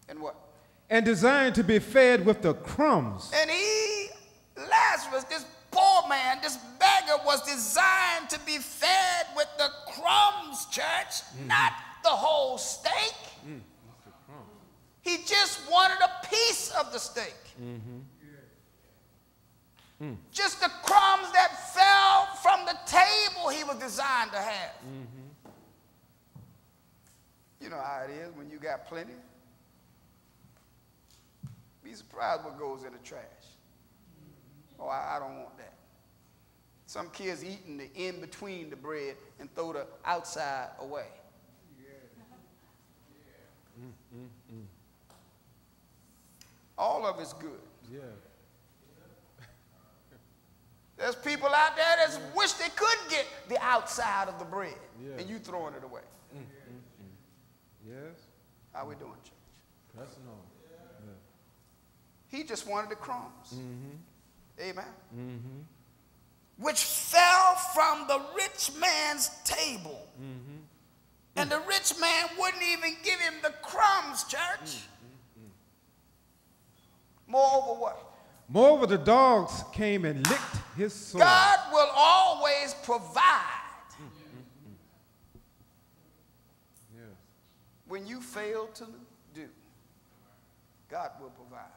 And what? And designed to be fed with the crumbs. And Lazarus, this poor man, this beggar, was designed to be fed with the crumbs, church, not the whole steak. He just wanted a piece of the steak. Just the crumbs that fell from the table he was designed to have. You know how it is when you got plenty. Be surprised what goes in the trash. Oh, I don't want that. Some kids eating the in between the bread and throw the outside away. All of it's good. Yeah. There's people out there that wish they could get the outside of the bread, and you throwing it away. Yes. How we doing, church? Personal. Yeah. He just wanted the crumbs. Amen. Which fell from the rich man's table. And the rich man wouldn't even give him the crumbs, church. Moreover, what? Moreover, the dogs came and licked his sore. God will always provide. Yes. When you fail to do, God will provide.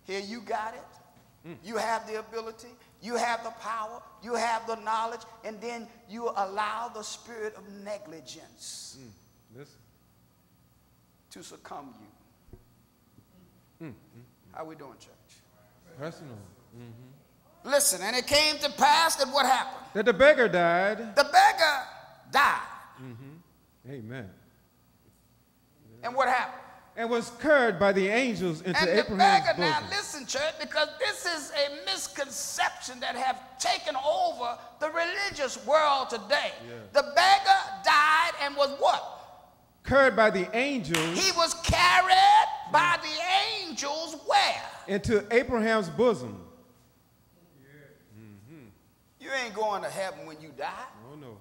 Here you got it. You have the ability. You have the power. You have the knowledge. And then you allow the spirit of negligence to succumb you. How we doing, church? Personal. Listen, and it came to pass that what happened? That the beggar died. The beggar died. Amen. And what happened? And was carried by the angels into And Abraham's the beggar, now bosom. listen, church, because this is a misconception that have taken over the religious world today. The beggar died and was what? Carried by the angels. He was carried by the angels where? Into Abraham's bosom. You ain't going to heaven when you die. Oh, no.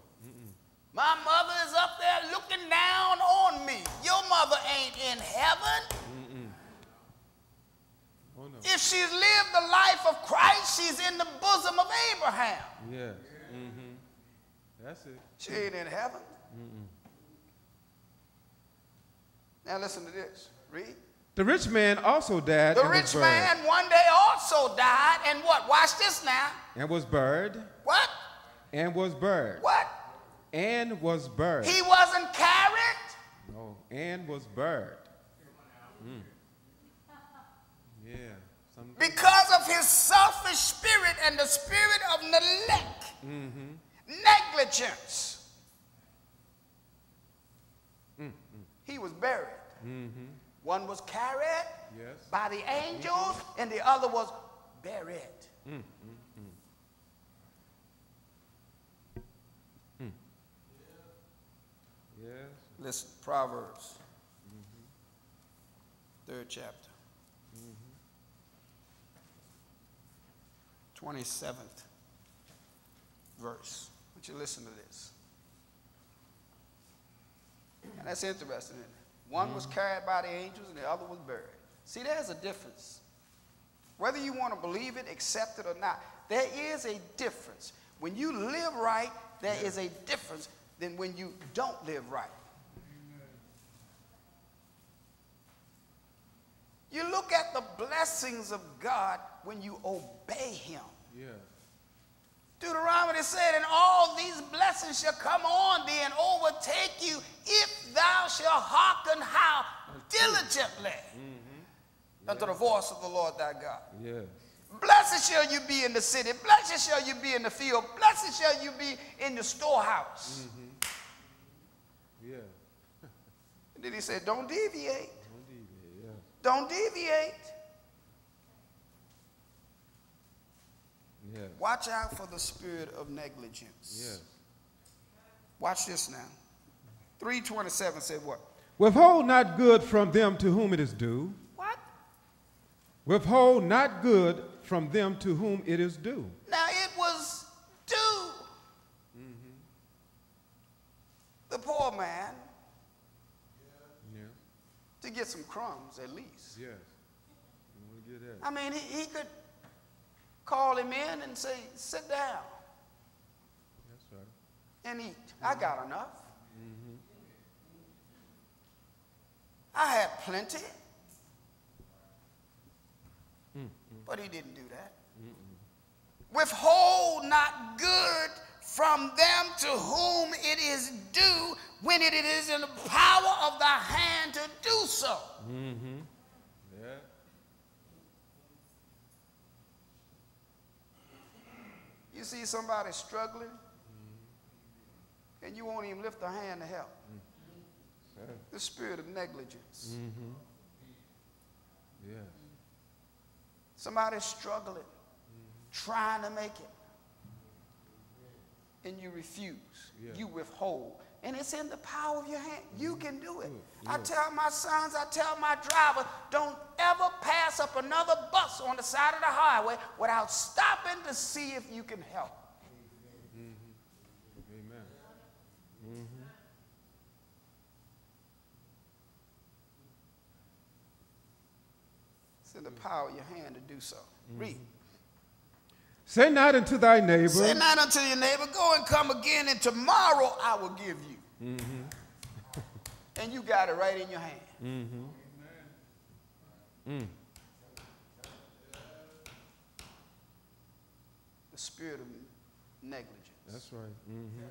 My mother is up there looking down on me. Your mother ain't in heaven. Oh, no. If she's lived the life of Christ, she's in the bosom of Abraham. Yes. That's it. She ain't in heaven. Now listen to this. Read. The rich man also died. The and was rich buried. man one day also died and what? Watch this now. And was buried. What? And was buried. What? And was buried. He wasn't carried. No. And was buried. Yeah. Because of his selfish spirit and the spirit of neglect. Negligence. He was buried. One was carried by the angels, and the other was buried. Yes. Listen, Proverbs, 3rd chapter, 27th verse. I want you to listen to this. And that's interesting, isn't it? One was carried by the angels and the other was buried. See, there's a difference. Whether you want to believe it, accept it or not, there is a difference. When you live right, there is a difference than when you don't live right. You look at the blessings of God when you obey him. Yeah. Deuteronomy said, and all these blessings shall come on thee and overtake you if thou shalt hearken how diligently unto the voice of the Lord thy God. Yes. Blessed shall you be in the city. Blessed shall you be in the field. Blessed shall you be in the storehouse. Yeah. And then he said, don't deviate. Don't deviate. Yeah. Don't deviate. Yes. Watch out for the spirit of negligence. Yes. Watch this now. 3:27 said what? Withhold not good from them to whom it is due. What? Withhold not good from them to whom it is due. Now it was due. The poor man Yeah. to to get some crumbs at least. Yes. You want to get that. I mean, he could call him in and say, sit down. That's right. And eat. I got enough. Mm-hmm. I had plenty. But he didn't do that. Withhold not good from them to whom it is due when it is in the power of thy hand to do so. Mm-hmm. Yeah. You see somebody struggling, and you won't even lift a hand to help. The spirit of negligence. Mm-hmm. Yes. Somebody's struggling, trying to make it, and you refuse. Yeah. You withhold. And it's in the power of your hand. You can do it. Yeah. I tell my sons, I tell my drivers, don't ever pass up another bus on the side of the highway without stopping to see if you can help. Mm-hmm. Amen. Mm-hmm. It's in the power of your hand to do so. Read. Say not unto thy neighbor. Say not unto your neighbor, go and come again, and tomorrow I will give you. Mm-hmm. And you got it right in your hand. Mm-hmm. Mm. The spirit of negligence. That's right. Mm-hmm.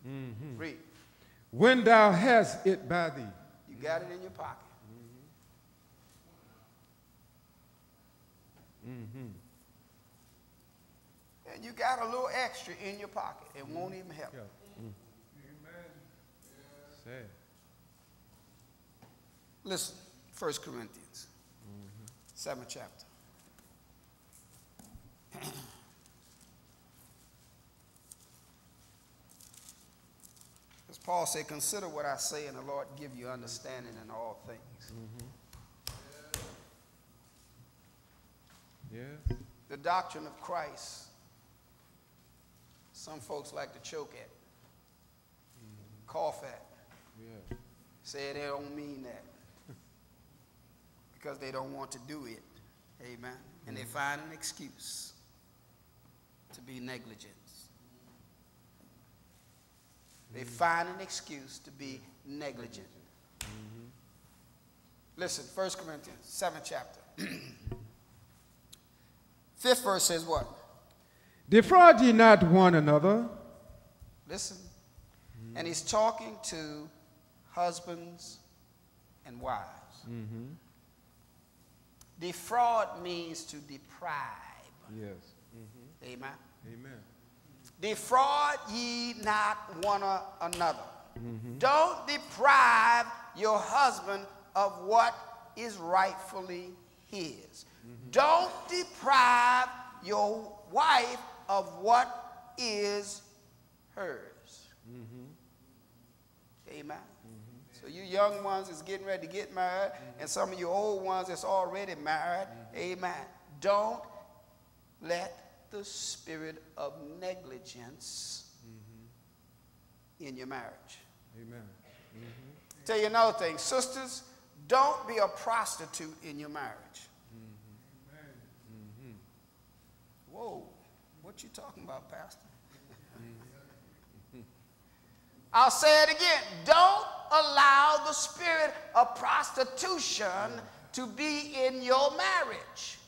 Mm-hmm. Read. When thou hast it by thee. You got it in your pocket. Mm-hmm. And you got a little extra in your pocket. It won't even help. Yeah. Mm. Sad. Listen, 1 Corinthians, 7th chapter. As Paul said, consider what I say, and the Lord give you understanding in all things. Yes. The doctrine of Christ, some folks like to choke at, cough at, Yeah. say they don't mean that because they don't want to do it. Amen. And they find an excuse to be negligent. They find an excuse to be negligent. Listen, 1 Corinthians, 7th chapter. 5th verse says what? Defraud ye not one another. Listen. And he's talking to husbands and wives. Defraud means to deprive. Yes. Amen. Amen. Defraud ye not one another. Don't deprive your husband of what is rightfully his. Don't deprive your wife of what is hers. Amen. So you young ones is getting ready to get married, and some of you old ones that's already married, amen. Don't let the spirit of negligence in your marriage. Amen. Tell you another thing, sisters, don't be a prostitute in your marriage. Whoa, what you talking about, Pastor? I'll say it again. Don't allow the spirit of prostitution to be in your marriage.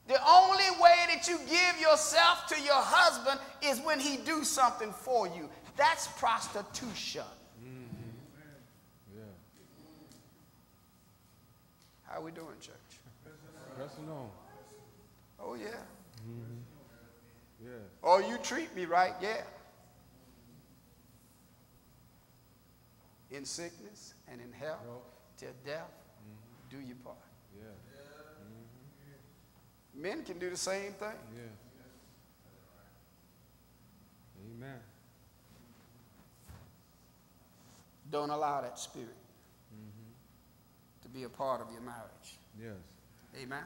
The only way that you give yourself to your husband is when he do something for you. That's prostitution. Yeah. How we doing, church? Pressing on. Oh, yeah. Yeah. Oh, you treat me right, yeah. In sickness and in health, till death, do your part. Yeah. Men can do the same thing. Yeah. Amen. Don't allow that spirit to be a part of your marriage. Yes. Amen.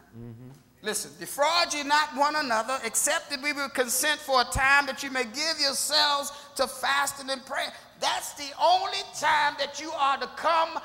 Listen, defraud ye not one another, except that we will consent for a time that you may give yourselves to fasting and prayer. That's the only time that you are to come